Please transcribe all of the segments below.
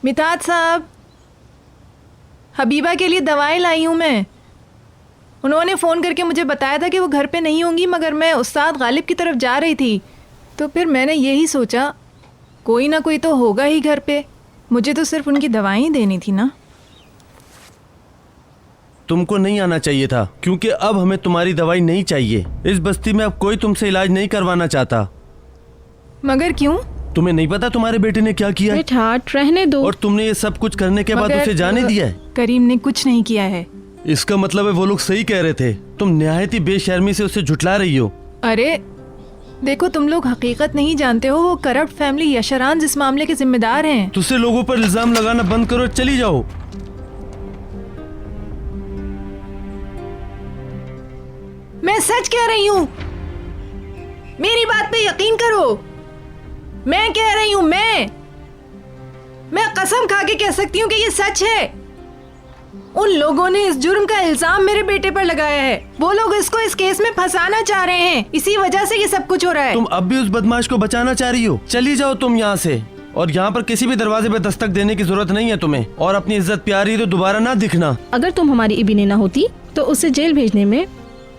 मिताज साहब, हबीबा के लिए दवाएं लाई हूँ मैं। उन्होंने फ़ोन करके मुझे बताया था कि वो घर पे नहीं होंगी, मगर मैं उस्ताद गालिब की तरफ जा रही थी, तो फिर मैंने यही सोचा कोई ना कोई तो होगा ही घर पे। मुझे तो सिर्फ उनकी दवाएं ही देनी थी ना। तुमको नहीं आना चाहिए था, क्योंकि अब हमें तुम्हारी दवाई नहीं चाहिए। इस बस्ती में अब कोई तुमसे इलाज नहीं करवाना चाहता। मगर क्यों? तुम्हें नहीं पता तुम्हारे बेटे ने क्या किया है? ठाट रहने दो। और तुमने ये सब कुछ करने के बाद उसे जाने दिया है? करीम ने कुछ नहीं किया है। इसका मतलब है वो लोग सही कह रहे थे। तुम निहायत ही बेशर्मी से उसे झुठला रही हो। अरे देखो, तुम लोग हकीकत नहीं जानते हो। वो करप्ट फैमिली यशरान इस मामले के जिम्मेदार हैं। दूसरे लोगों पर इल्जाम लगाना बंद करो, चली जाओ। मैं सच कह रही हूँ, मेरी बात पे यकीन करो। मैं कह रही हूँ, मैं कसम खा के कह सकती हूँ कि ये सच है। उन लोगों ने इस जुर्म का इल्जाम मेरे बेटे पर लगाया है। वो लोग इसको इस केस में फंसाना चाह रहे हैं। इसी वजह से ये सब कुछ हो रहा है। तुम अब भी उस बदमाश को बचाना चाह रही हो? चली जाओ तुम यहाँ से। और यहाँ पर किसी भी दरवाजे पे दस्तक देने की जरूरत नहीं है तुम्हें। और अपनी इज्जत प्यारी तो दोबारा ना दिखना। अगर तुम हमारी इबिने ना होती तो उसे जेल भेजने में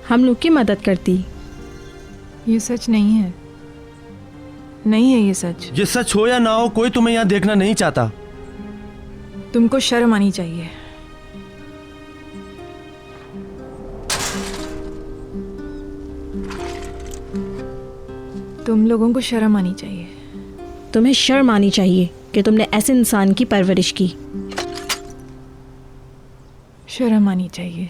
हम लोग की मदद करती। ये सच नहीं है, नहीं है ये सच। ये सच हो या ना हो, कोई तुम्हें यहाँ देखना नहीं चाहता। तुमको शर्म आनी चाहिए। तुम लोगों को शर्म आनी चाहिए। तुम्हें शर्म आनी चाहिए कि तुमने ऐसे इंसान की परवरिश की। शर्म आनी चाहिए।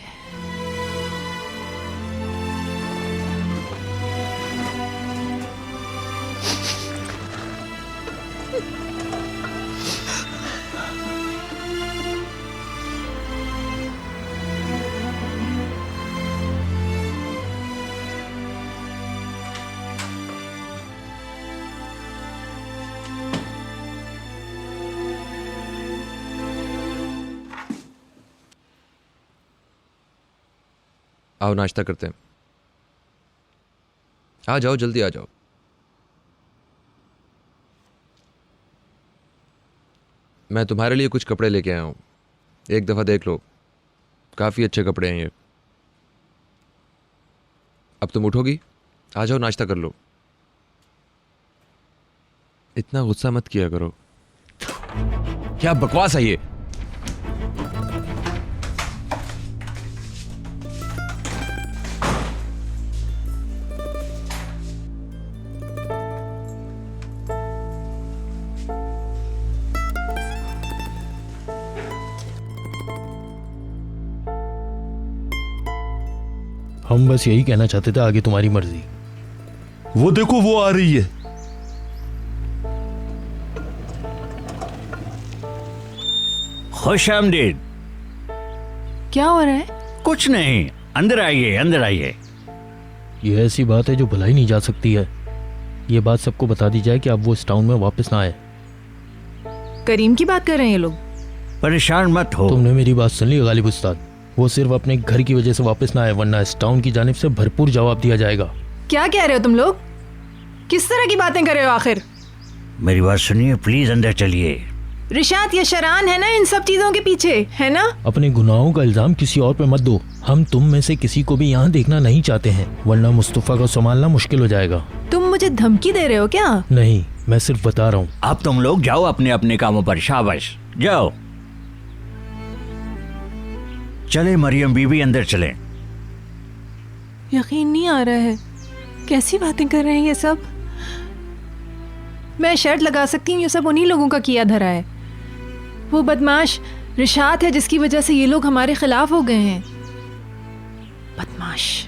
आओ नाश्ता करते हैं। आ जाओ, जल्दी आ जाओ। मैं तुम्हारे लिए कुछ कपड़े लेके आया हूँ, एक दफ़ा देख लो। काफ़ी अच्छे कपड़े हैं ये। अब तुम उठोगी? आ जाओ, नाश्ता कर लो। इतना गुस्सा मत किया करो। क्या बकवास है ये? हम बस यही कहना चाहते थे, आगे तुम्हारी मर्जी। वो देखो, वो आ रही है। खुश आमदीद। क्या हो रहा है? कुछ नहीं, अंदर आइए, अंदर आइए। ये ऐसी बात है जो भुलाई नहीं जा सकती है। ये बात सबको बता दी जाए कि अब वो इस टाउन में वापस ना आए। करीम की बात कर रहे हैं ये लोग। परेशान मत हो। तुमने मेरी बात सुन ली गालिब उस्ताद? वो सिर्फ अपने घर की वजह से वापस ना आए, वरना इस टाउन की जानिब से भरपूर जवाब दिया जाएगा। क्या कह रहे हो तुम लोग? किस तरह की बातें कर रहे हो आखिर? मेरी बात सुनिए, प्लीज अंदर चलिए। रिशात यशरान है ना इन सब चीजों के पीछे, है ना? अपने गुनाहों का इल्जाम किसी और पे मत दो। हम तुम में से किसी को भी यहाँ देखना नहीं चाहते हैं, वरना मुस्तफा को संभालना मुश्किल हो जाएगा। तुम मुझे धमकी दे रहे हो क्या? नहीं, मैं सिर्फ बता रहा हूँ। अब तुम लोग जाओ अपने अपने कामों पर। शाबाश, जाओ। चले मरियम बीबी, अंदर चले। यकीन नहीं आ रहा है, कैसी बातें कर रहे हैं ये सब। मैं शर्त लगा सकती हूँ ये सब उन्हीं लोगों का किया धरा है। वो बदमाश रिशात है जिसकी वजह से ये लोग हमारे खिलाफ हो गए हैं। बदमाश।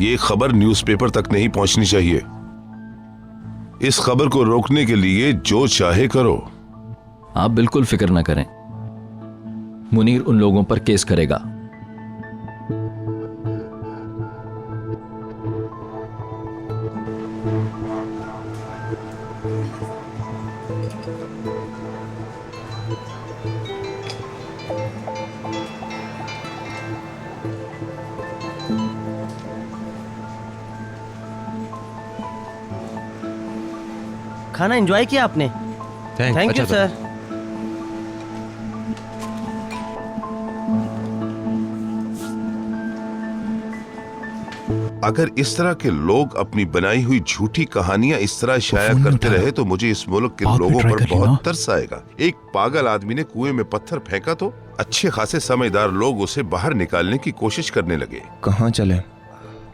ये खबर न्यूज़पेपर तक नहीं पहुंचनी चाहिए। इस खबर को रोकने के लिए जो चाहे करो। आप बिल्कुल फिक्र न करें, मुनीर उन लोगों पर केस करेगा। खाना एंजॉय किया आपने? Thank you sir. अगर इस तरह के लोग अपनी बनाई हुई झूठी कहानियां इस तरह शाया करते रहे तो मुझे इस मुल्क के लोगों पर बहुत तरस आएगा। एक पागल आदमी ने कुएं में पत्थर फेंका तो अच्छे खासे समझदार लोग उसे बाहर निकालने की कोशिश करने लगे। कहाँ चले?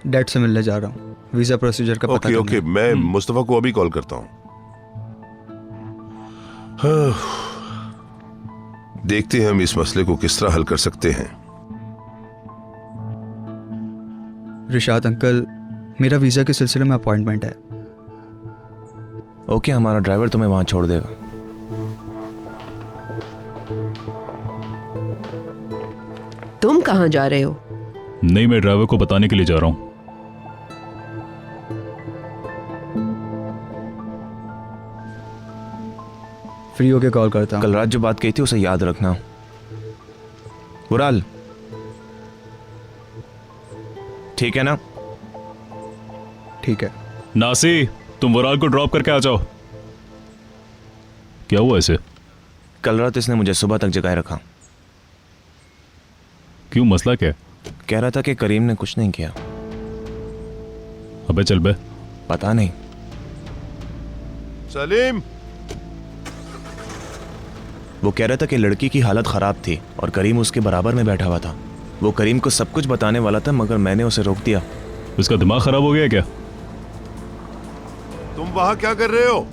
डैड से मिलने जा रहा हूँ, वीजा प्रोसीजर का पता करना। ओके, मैं मुस्तफा को अभी कॉल करता हूँ। देखते हैं हम इस मसले को किस तरह हल कर सकते हैं। रिशाद अंकल, मेरा वीजा के सिलसिले में अपॉइंटमेंट है। ओके, हमारा ड्राइवर तुम्हें वहां छोड़ देगा। तुम कहाँ जा रहे हो? नहीं, मैं ड्राइवर को बताने के लिए जा रहा हूँ। फ्री होके कॉल करता हूँ। कल रात जो बात कही थी उसे याद रखना। बुराल, ठीक है ना? ठीक है। नासी, तुम वराल को ड्रॉप करके आ जाओ। क्या हुआ इसे? कल रात इसने मुझे सुबह तक जगाए रखा। क्यों, मसला क्या है? कह रहा था कि करीम ने कुछ नहीं किया। अबे चल बे। पता नहीं। सलीम, वो कह रहा था कि लड़की की हालत खराब थी और करीम उसके बराबर में बैठा हुआ था। वो करीम को सब कुछ बताने वाला था मगर मैंने उसे रोक दिया। उसका दिमाग खराब हो गया क्या? तुम वहां क्या कर रहे हो?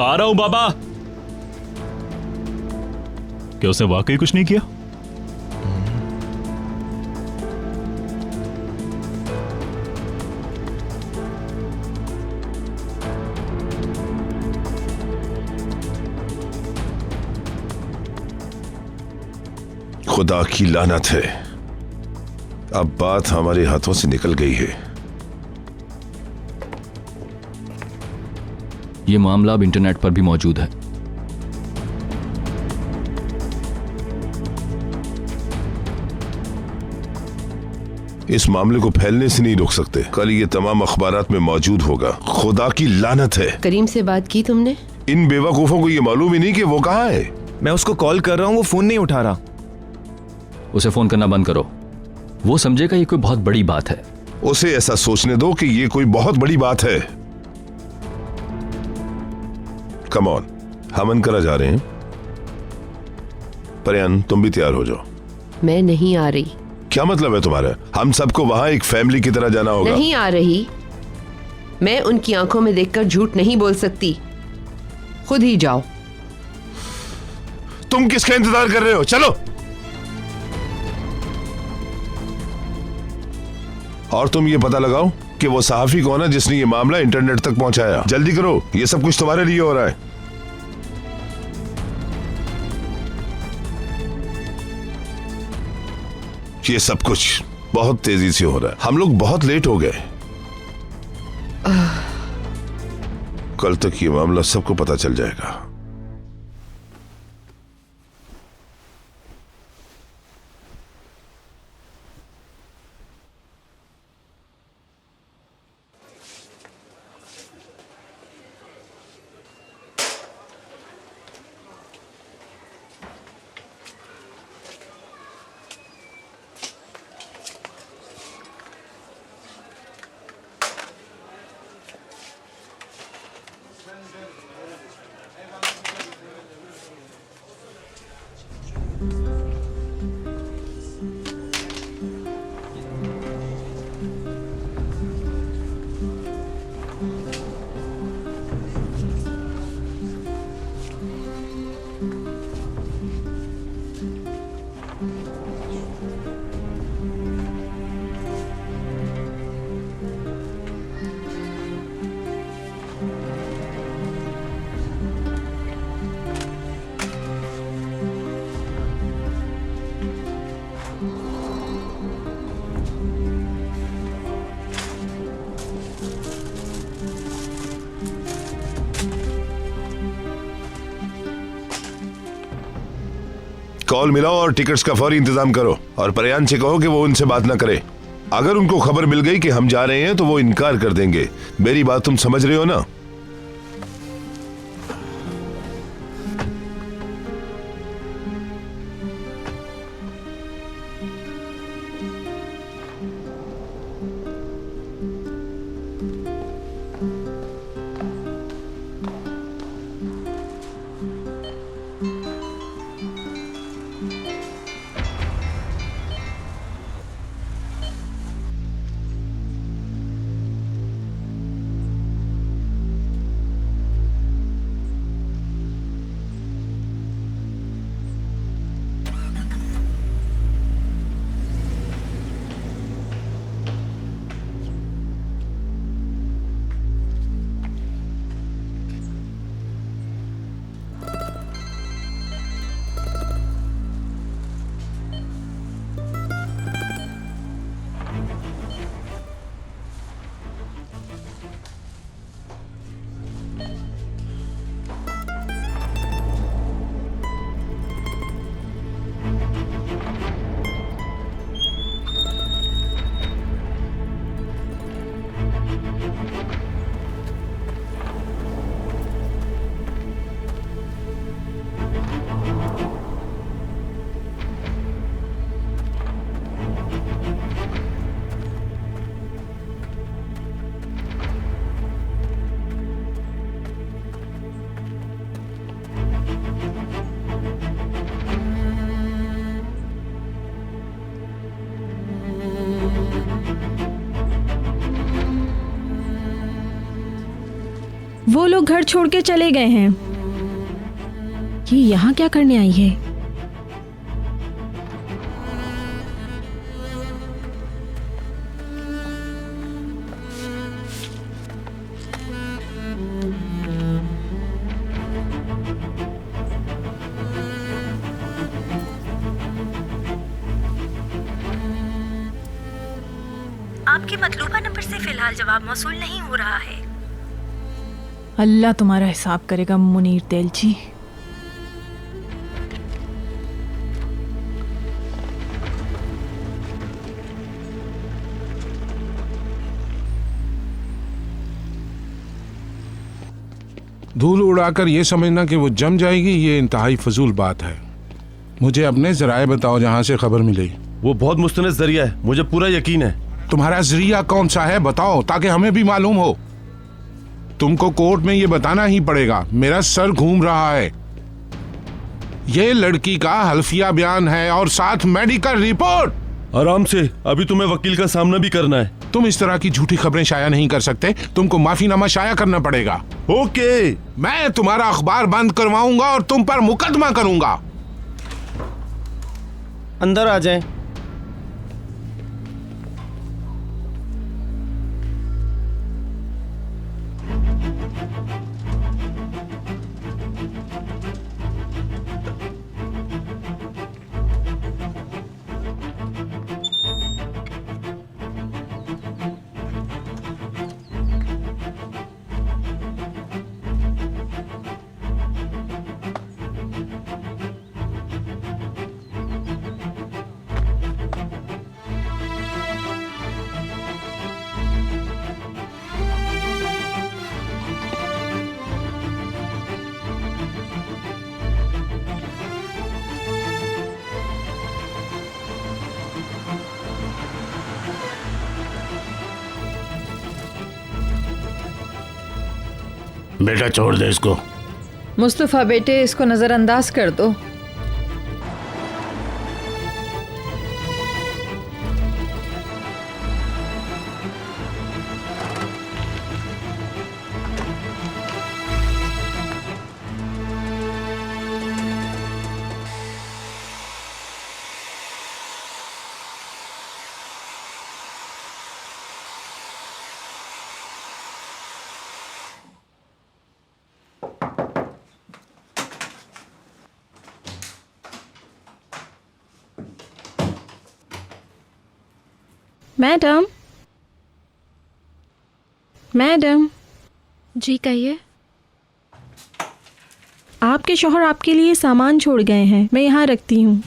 आ रहा हूं बाबा। क्या उसने वाकई कुछ नहीं किया? खुदा की लानत है, अब बात हमारे हाथों से निकल गई है। ये मामला अब इंटरनेट पर भी मौजूद है। इस मामले को फैलने से नहीं रोक सकते। कल ये तमाम अखबारात में मौजूद होगा। खुदा की लानत है। करीम से बात की तुमने? इन बेवकूफों को ये मालूम ही नहीं कि वो कहाँ है। मैं उसको कॉल कर रहा हूं, वो फोन नहीं उठा रहा। उसे फोन करना बंद करो। वो समझेगा ये कोई बहुत बड़ी बात है। उसे ऐसा सोचने दो कि ये कोई बहुत बड़ी बात है। कम ऑन, हम अनकरा जा रहे हैं। परियान, तुम भी तैयार हो जाओ। मैं नहीं आ रही। क्या मतलब है तुम्हारा? हम सबको वहां एक फैमिली की तरह जाना होगा। नहीं आ रही। मैं उनकी आंखों में देखकर झूठ नहीं बोल सकती। खुद ही जाओ। तुम किसका इंतजार कर रहे हो? चलो। और तुम ये पता लगाओ कि वो सहाफी कौन है जिसने ये मामला इंटरनेट तक पहुंचाया। जल्दी करो, ये सब कुछ तुम्हारे लिए हो रहा है। ये सब कुछ बहुत तेजी से हो रहा है। हम लोग बहुत लेट हो गए। कल तक ये मामला सबको पता चल जाएगा। कॉल मिलाओ और टिकट्स का फौरी इंतजाम करो। और परियान से कहो कि वो उनसे बात ना करे। अगर उनको खबर मिल गई कि हम जा रहे हैं तो वो इनकार कर देंगे। मेरी बात तुम समझ रहे हो ना? वो लोग घर छोड़ के चले गए हैं। ये यहाँ क्या करने आई है? आपके मतलूबा नंबर से फिलहाल जवाब मौसूल नहीं हो रहा है। अल्लाह तुम्हारा हिसाब करेगा मुनीर तेलची। धूल उड़ाकर ये समझना कि वो जम जाएगी, ये इंतहाई फजूल बात है। मुझे अपने जराए बताओ जहां से खबर मिली। वो बहुत मुस्तनद जरिया है, मुझे पूरा यकीन है। तुम्हारा जरिया कौन सा है बताओ, ताकि हमें भी मालूम हो। तुमको कोर्ट में ये बताना ही पड़ेगा। मेरा सर घूम रहा है। ये लड़की का हल्फिया बयान है और साथ मेडिकल रिपोर्ट। आराम से, अभी तुम्हें वकील का सामना भी करना है। तुम इस तरह की झूठी खबरें शाया नहीं कर सकते। तुमको माफीनामा शाया करना पड़ेगा। ओके, मैं तुम्हारा अखबार बंद करवाऊंगा और तुम पर मुकदमा करूंगा। अंदर आ जाएं। बेटा छोड़ दे इसको। मुस्तफ़ा बेटे, इसको नजरअंदाज कर दो। Madam, madam. जी कहिए। आपके शौहर आपके लिए सामान छोड़ गए हैं, मैं यहाँ रखती हूँ।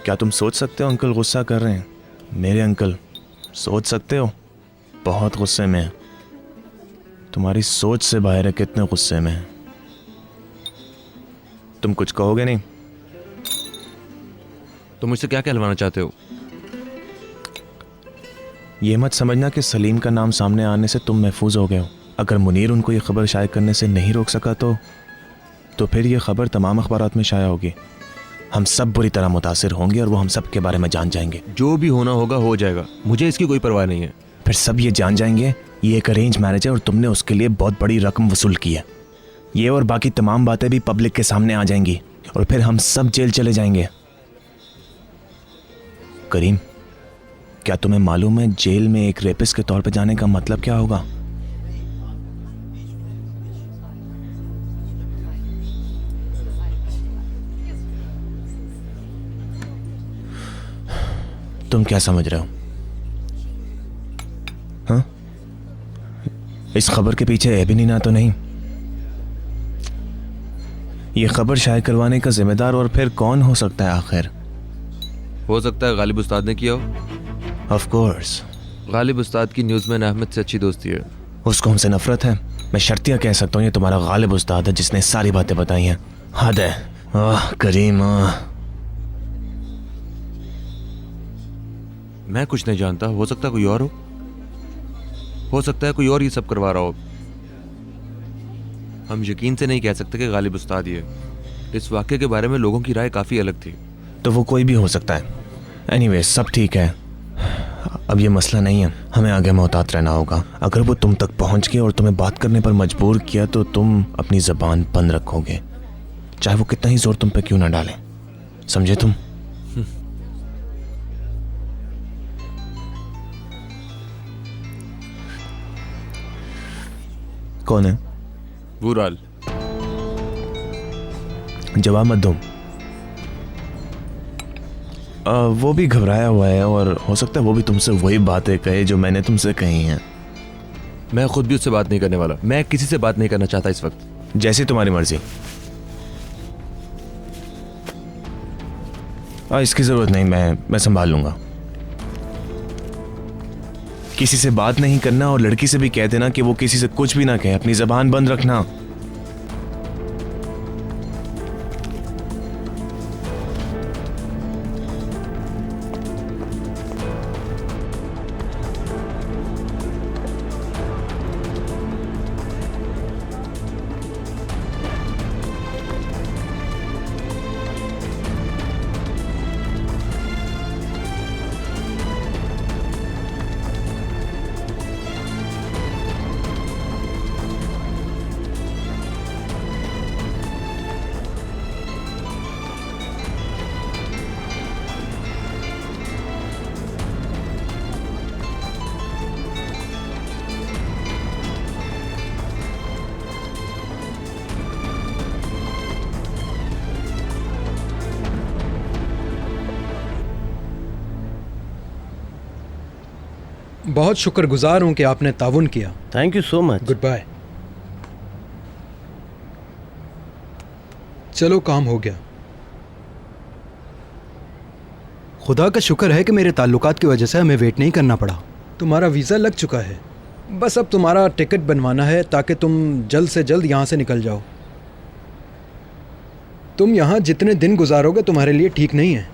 क्या तुम सोच सकते हो अंकल गुस्सा कर रहे हैं? मेरे अंकल, सोच सकते हो? बहुत गुस्से में है। तुम्हारी सोच से बाहर है कितने गुस्से में है। तुम कुछ कहोगे नहीं? तुम मुझसे क्या कहलवाना चाहते हो? ये मत समझना कि सलीम का नाम सामने आने से तुम महफूज हो गए हो। अगर मुनीर उनको ये खबर शाया करने से नहीं रोक सका तो फिर ये खबर तमाम अखबारात में शाया होगी। हम सब बुरी तरह मुतासिर होंगे और वो हम सब के बारे में जान जाएंगे। जो भी होना होगा हो जाएगा, मुझे इसकी कोई परवाह नहीं है। फिर सब ये जान जाएंगे ये एक अरेंज मैरिज है और तुमने उसके लिए बहुत बड़ी रकम वसूल की है। ये और बाकी तमाम बातें भी पब्लिक के सामने आ जाएंगी और फिर हम सब जेल चले जाएंगे। करीम, क्या तुम्हें मालूम है जेल में एक रेपिस्ट के तौर पे जाने का मतलब क्या होगा? तुम क्या समझ रहे हो? हाँ? इस खबर के पीछे एबिनीना तो नहीं? ये खबर शाये करवाने का जिम्मेदार और फिर कौन हो सकता है आखिर? हो सकता है गालिब उस्ताद ने किया हो। Of course. गालिब उस्ताद की न्यूज़मैन अहमद से अच्छी दोस्ती है। उसको हमसे नफरत है? मैं शर्तिया कह सकता हूँ ये तुम्हारा गालिब उस्ताद है जिसने सारी बातें बताई हैं। हद है। करीम, मैं कुछ नहीं जानता, हो सकता है कोई और हो सकता है कोई और ये सब करवा रहा हो। हम यकीन से नहीं कह सकते कि गालिब उस्ताद ही है। इस वाक़े के बारे में लोगों की राय काफ़ी अलग थी। तो वो कोई भी हो सकता है। एनीवे, सब ठीक है। अब ये मसला नहीं है, हमें आगे मोहतात रहना होगा। अगर वो तुम तक पहुंच गए और तुम्हें बात करने पर मजबूर किया तो तुम अपनी ज़बान बंद रखोगे, चाहे वो कितना ही जोर तुम पे क्यों ना डालें। समझे तुम? कौन है? बूराल। जवाब मत दो। वो भी घबराया हुआ है और हो सकता है वो भी तुमसे वही बातें कहे जो मैंने तुमसे कही हैं। मैं खुद भी उससे बात नहीं करने वाला। मैं किसी से बात नहीं करना चाहता इस वक्त। जैसी तुम्हारी मर्जी। इसकी जरूरत नहीं, मैं संभाल लूंगा। किसी से बात नहीं करना और लड़की से भी कह देना कि वो किसी से कुछ भी ना कहे, अपनी जबान बंद रखना। बहुत शुक्रगुजार हूं कि आपने ताउन किया। Thank you so much. Good bye. चलो, काम हो गया। खुदा का शुक्र है कि मेरे ताल्लुकात की वजह से हमें वेट नहीं करना पड़ा। तुम्हारा वीज़ा लग चुका है, बस अब तुम्हारा टिकट बनवाना है ताकि तुम जल्द से जल्द यहाँ से निकल जाओ। तुम यहाँ जितने दिन गुजारोगे तुम्हारे लिए ठीक नहीं है।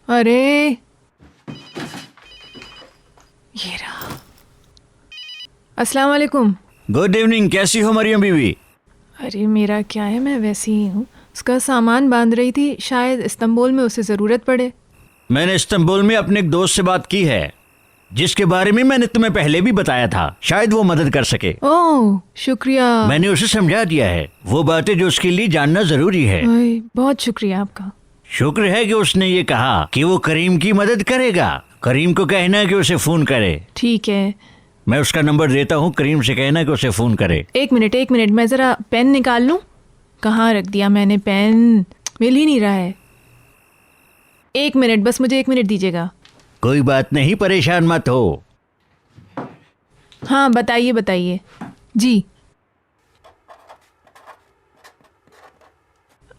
अरे ये रहा। अस्सलाम वालेकुम। गुड इवनिंग, कैसी हो मरियम बीवी? अरे मेरा क्या है, मैं वैसी ही हूँ। उसका सामान बांध रही थी, शायद इस्तांबुल में उसे ज़रूरत पड़े। मैंने इस्तांबुल में अपने एक दोस्त से बात की है, जिसके बारे में मैंने तुम्हें पहले भी बताया था। शायद वो मदद कर सके। ओह शुक्रिया। मैंने उसे समझा दिया है, वो बातें जो उसके लिए जानना जरूरी है। ओए, बहुत शुक्रिया आपका। शुक्र है कि उसने ये कहा कि वो करीम की मदद करेगा। करीम को कहना कि उसे फोन करे। ठीक है, मैं उसका नंबर देता हूँ, करीम से कहना कि उसे फोन करे। एक मिनट, मैं ज़रा पेन निकाल लूँ। कहाँ रख दिया मैंने पेन, मिल ही नहीं रहा है। एक मिनट, बस मुझे 1 मिनट दीजिएगा। कोई बात नहीं, परेशान मत हो। हाँ बताइए बताइए। जी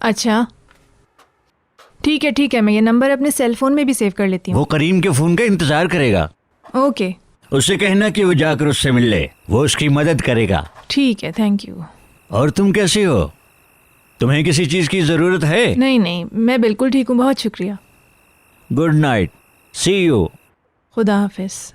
अच्छा ठीक है, मैं ये नंबर अपने सेल फोन में भी सेव कर लेती हूँ। वो करीम के फोन का इंतजार करेगा। ओके, उससे कहना कि वो जाकर उससे मिल ले, वो उसकी मदद करेगा। ठीक है, थैंक यू। और तुम कैसी हो? तुम्हें किसी चीज की जरूरत है? नहीं, मैं बिल्कुल ठीक हूँ, बहुत शुक्रिया। Good night, see you. खुदा हाफिज।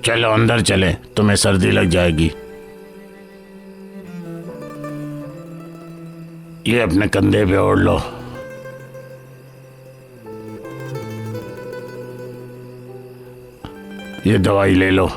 चलो अंदर चले, तुम्हें सर्दी लग जाएगी। ये अपने कंधे पे ओढ़ लो। ये दवाई ले लो।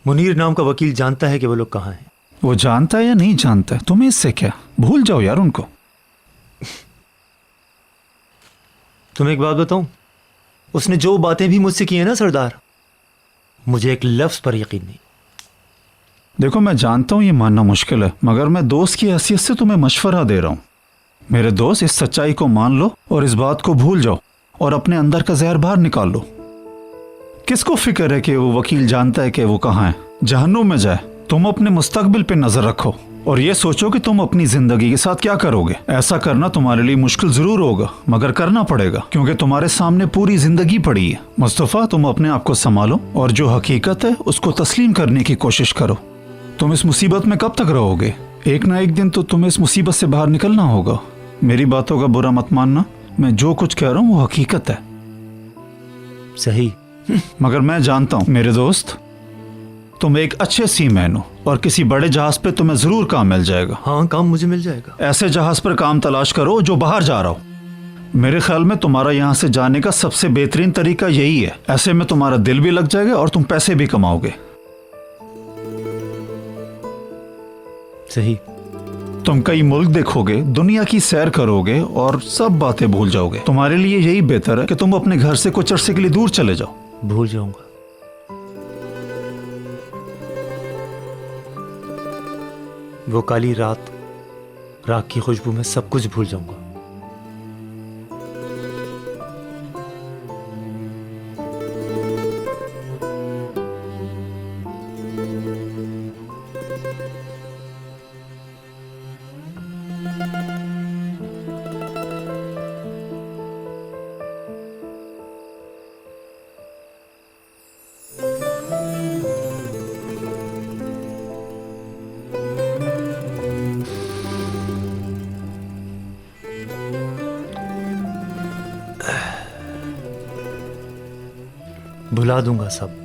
मुनीर नाम का वकील जानता है कि वो लोग कहाँ हैं? वो जानता है या नहीं जानता है, तुम्हें इससे क्या? भूल जाओ यार उनको। तुम्हें एक बात बताऊं, उसने जो बातें भी मुझसे की है ना सरदार, मुझे एक लफ्ज पर यकीन नहीं। देखो मैं जानता हूं ये मानना मुश्किल है, मगर मैं दोस्त की हैसियत से तुम्हें मशवरा दे रहा हूं। मेरे दोस्त, इस सच्चाई को मान लो और इस बात को भूल जाओ और अपने अंदर का जहर बाहर निकाल लो। किसको फिक्र है कि वो वकील जानता है कि वो कहाँ है? जहन्नुम में जाए। तुम अपने मुस्तकबिल पे नजर रखो और ये सोचो कि तुम अपनी जिंदगी के साथ क्या करोगे। ऐसा करना तुम्हारे लिए मुश्किल जरूर होगा, मगर करना पड़ेगा क्योंकि तुम्हारे सामने पूरी जिंदगी पड़ी है। मुस्तफ़ा, तुम अपने आप को संभालो और जो हकीकत है उसको तस्लीम करने की कोशिश करो। तुम इस मुसीबत में कब तक रहोगे? एक ना एक दिन तो तुम्हें इस मुसीबत से बाहर निकलना होगा। मेरी बातों का बुरा मत मानना, मैं जो कुछ कह रहा हूँ वो हकीकत है। सही, मगर मैं जानता हूँ मेरे दोस्त, तुम एक अच्छे सीमैन हो और किसी बड़े जहाज पे तुम्हें जरूर काम मिल जाएगा। हाँ, काम मुझे मिल जाएगा। ऐसे जहाज पर काम तलाश करो जो बाहर जा रहा हो। मेरे ख्याल में तुम्हारा यहाँ से जाने का सबसे बेहतरीन तरीका यही है। ऐसे में तुम्हारा दिल भी लग जाएगा और तुम पैसे भी कमाओगे। सही। तुम कई मुल्क देखोगे, दुनिया की सैर करोगे और सब बातें भूल जाओगे। तुम्हारे लिए यही बेहतर है कि तुम अपने घर से कुछ अरसे के लिए दूर चले जाओ। भूल जाऊंगा। वो काली रात, राख की खुशबू में सब कुछ भूल जाऊंगा। भुला दूंगा सब।